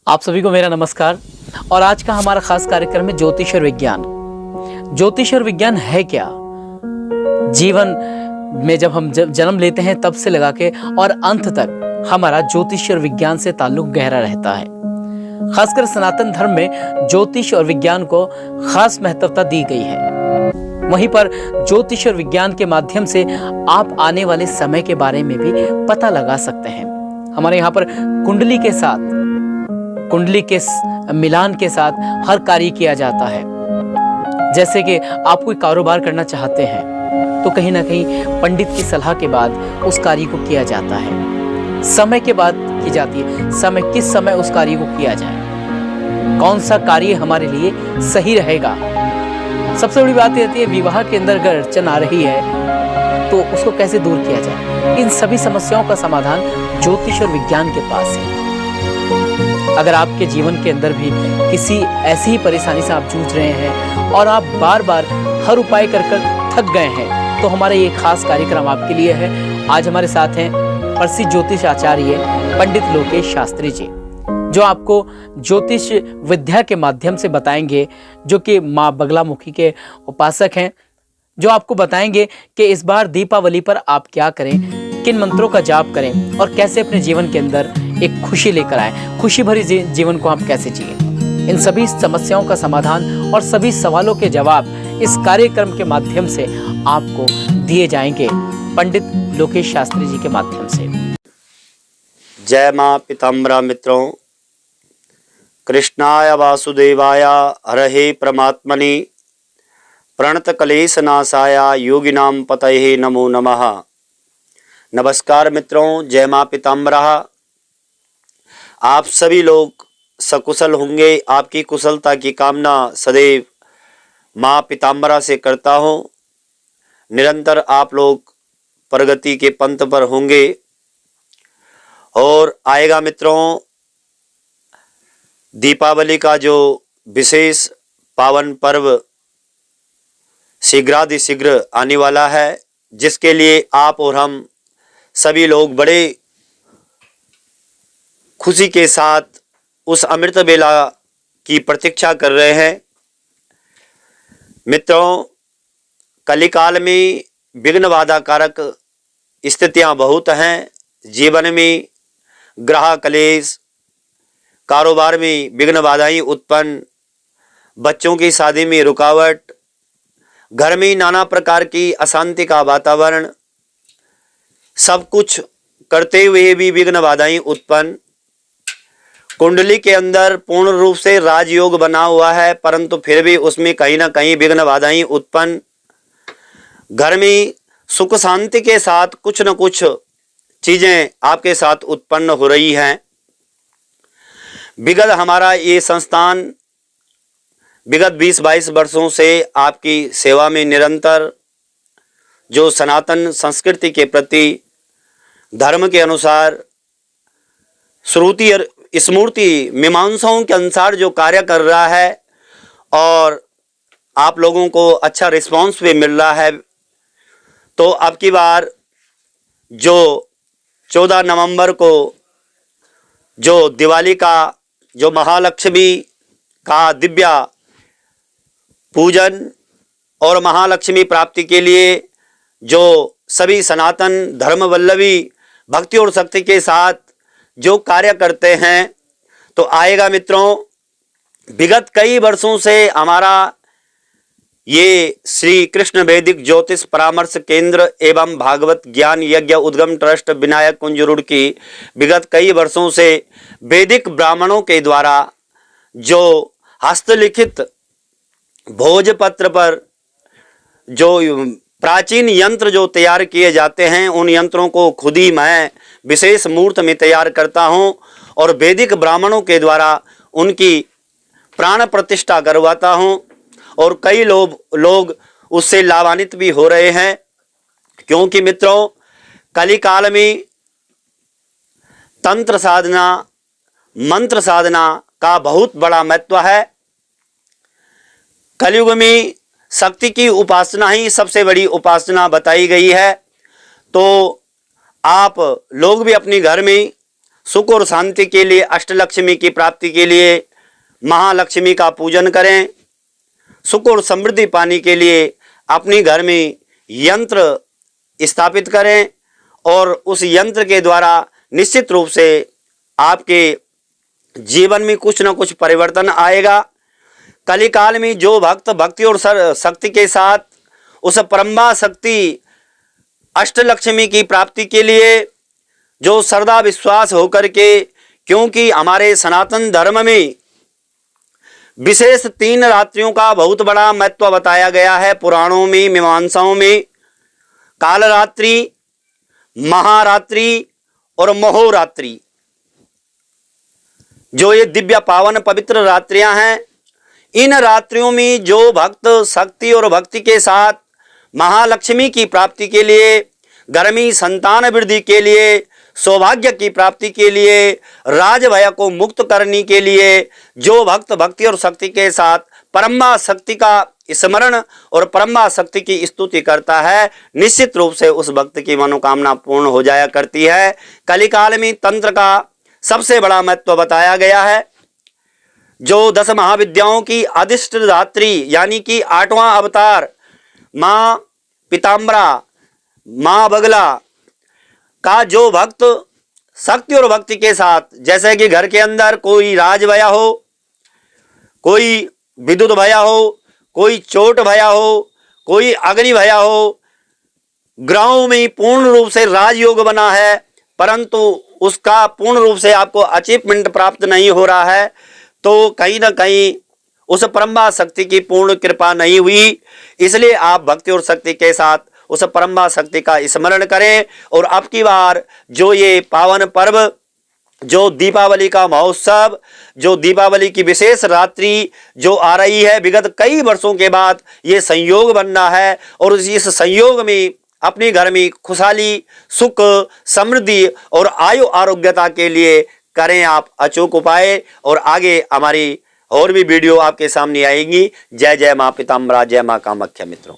आप सभी को मेरा नमस्कार। और आज का हमारा खास कार्यक्रम है ज्योतिष और विज्ञान। ज्योतिष और विज्ञान है क्या? जीवन में जब हम जन्म लेते हैं तब से लगा के और अंत तक हमारा ज्योतिष और विज्ञान से ताल्लुक गहरा रहता है। खासकर सनातन धर्म में ज्योतिष और विज्ञान को खास महत्वता दी गई है। वहीं पर ज्योतिष और विज्ञान के माध्यम से आप आने वाले समय के बारे में भी पता लगा सकते हैं। हमारे यहाँ पर कुंडली के मिलान के साथ हर कार्य किया जाता है। जैसे कि आप कोई कारोबार करना चाहते हैं तो कहीं ना कहीं पंडित की सलाह के बाद उस कार्य को किया जाता है। समय के बाद की जाती है, किस समय उस कार्य को किया जाए, कौन सा कार्य हमारे लिए सही रहेगा। सबसे बड़ी बात रहती है विवाह के अंदर अगर अड़चन आ रही है तो उसको कैसे दूर किया जाए। इन सभी समस्याओं का समाधान ज्योतिष और विज्ञान के पास है। अगर आपके जीवन के अंदर भी किसी ऐसी ही परेशानी से आप जूझ रहे हैं और आप बार बार हर उपाय कर थक गए हैं तो हमारा ये खास कार्यक्रम आपके लिए है। आज हमारे साथ हैं प्रसिद्ध ज्योतिष आचार्य पंडित लोकेश शास्त्री जी, जो आपको ज्योतिष विद्या के माध्यम से बताएंगे, जो कि माँ बगलामुखी के उपासक हैं, जो आपको बताएंगे कि इस बार दीपावली पर आप क्या करें, किन मंत्रों का जाप करें और कैसे अपने जीवन के अंदर एक खुशी लेकर आए, खुशी भरी जीवन को आप कैसे जिए। इन सभी समस्याओं का समाधान और सभी सवालों के जवाब इस कार्यक्रम के माध्यम से आपको दिए जाएंगे पंडित लोकेश शास्त्री जी के माध्यम से। जय मां पीताम्बरा मित्रों, कृष्णाय वासुदेवाय हरहे परमात्मने प्रणत क्लेश नाशाय योगिनां पतये नमो नमः। नमस्कार मित्रों, जय मां पीताम्बरा। आप सभी लोग सकुशल होंगे। आपकी कुशलता की कामना सदैव मां पीताम्बरा से करता हूँ। निरंतर आप लोग प्रगति के पंथ पर होंगे। और आएगा मित्रों दीपावली का जो विशेष पावन पर्व शीघ्रातिशीघ्र आने वाला है, जिसके लिए आप और हम सभी लोग बड़े खुशी के साथ उस अमृत बेला की प्रतीक्षा कर रहे हैं। मित्रों, कलिकाल में विघ्न बाधा कारक स्थितियां बहुत हैं। जीवन में ग्रह क्लेश, कारोबार में विघ्न बाधाएं उत्पन्न, बच्चों की शादी में रुकावट, घर में नाना प्रकार की अशांति का वातावरण, सब कुछ करते हुए भी विघ्न बाधाएं उत्पन्न। कुंडली के अंदर पूर्ण रूप से राजयोग बना हुआ है, परंतु फिर भी उसमें कहीं ना कहीं विघ्न बाधाएं उत्पन्न। घर में सुख शांति के साथ कुछ न कुछ चीजें आपके साथ उत्पन्न हो रही हैं। विगत हमारा ये संस्थान विगत 20-22 वर्षों से आपकी सेवा में निरंतर जो सनातन संस्कृति के प्रति धर्म के अनुसार श्रुति और स्मृति मीमांसाओं के अनुसार जो कार्य कर रहा है और आप लोगों को अच्छा रिस्पांस भी मिल रहा है। तो अब की बार जो 14 नवंबर को जो दिवाली का जो महालक्ष्मी का दिव्य पूजन और महालक्ष्मी प्राप्ति के लिए जो सभी सनातन धर्मवल्लभी भक्ति और शक्ति के साथ जो कार्य करते हैं, तो आएगा मित्रों विगत कई वर्षों से हमारा ये श्री कृष्ण वैदिक ज्योतिष परामर्श केंद्र एवं भागवत ज्ञान यज्ञ उद्गम ट्रस्ट विनायक कुंज रुड़की विगत कई वर्षों से वैदिक ब्राह्मणों के द्वारा जो हस्तलिखित भोजपत्र पर जो प्राचीन यंत्र जो तैयार किए जाते हैं, उन यंत्रों को खुद ही मैं विशेष मूर्त में तैयार करता हूं और वैदिक ब्राह्मणों के द्वारा उनकी प्राण प्रतिष्ठा करवाता हूं। और कई लोग उससे लाभान्वित भी हो रहे हैं, क्योंकि मित्रों कलिकाल में तंत्र साधना, मंत्र साधना का बहुत बड़ा महत्व है। कलयुग में शक्ति की उपासना ही सबसे बड़ी उपासना बताई गई है। तो आप लोग भी अपने घर में सुख और शांति के लिए, अष्टलक्ष्मी की प्राप्ति के लिए महालक्ष्मी का पूजन करें। सुख और समृद्धि पाने के लिए अपने घर में यंत्र स्थापित करें और उस यंत्र के द्वारा निश्चित रूप से आपके जीवन में कुछ न कुछ परिवर्तन आएगा। कलिकाल में जो भक्त भक्ति और शक्ति के साथ उस परम्बा शक्ति अष्टलक्ष्मी की प्राप्ति के लिए जो श्रद्धा विश्वास होकर के, क्योंकि हमारे सनातन धर्म में विशेष 3 रात्रियों का बहुत बड़ा महत्व बताया गया है पुराणों में, मीमांसाओं में। कालरात्रि, महारात्रि और महोरात्रि, जो ये दिव्य पावन पवित्र रात्रियां हैं, इन रात्रियों में जो भक्त शक्ति और भक्ति के साथ महालक्ष्मी की प्राप्ति के लिए, घर में संतान वृद्धि के लिए, सौभाग्य की प्राप्ति के लिए, राज भय को मुक्त करने के लिए जो भक्त भक्ति और शक्ति के साथ परम्बा शक्ति का स्मरण और परम्बा शक्ति की स्तुति करता है, निश्चित रूप से उस भक्त की मनोकामना पूर्ण हो जाया करती है। कलिकाल में तंत्र का सबसे बड़ा महत्व बताया गया है। जो 10 महाविद्याओं की अधिष्ठ धात्री यानी कि 8वां अवतार माँ पीताम्बरा, माँ बगला का जो भक्त शक्ति और भक्ति के साथ, जैसे कि घर के अंदर कोई राज भया हो, कोई विद्युत भया हो, कोई चोट भया हो, कोई अग्नि भया हो, ग्रहों में पूर्ण रूप से राजयोग बना है परंतु उसका पूर्ण रूप से आपको अचीवमेंट प्राप्त नहीं हो रहा है, तो कहीं ना कहीं उस परम्बा शक्ति की पूर्ण कृपा नहीं हुई। इसलिए आप भक्ति और शक्ति के साथ उस परम्बा शक्ति का स्मरण करें। और अब की बार जो ये पावन पर्व, जो दीपावली का महोत्सव, जो दीपावली की विशेष रात्रि जो आ रही है, विगत कई वर्षों के बाद ये संयोग बनना है और इस संयोग में अपने घर में खुशहाली, सुख, समृद्धि और आयु आरोग्यता के लिए करें आप अचूक उपाय। और आगे हमारी और भी वीडियो आपके सामने आएंगी। जय जय माँ पीताम्बरा, जय माँ कामाख्या मित्रों।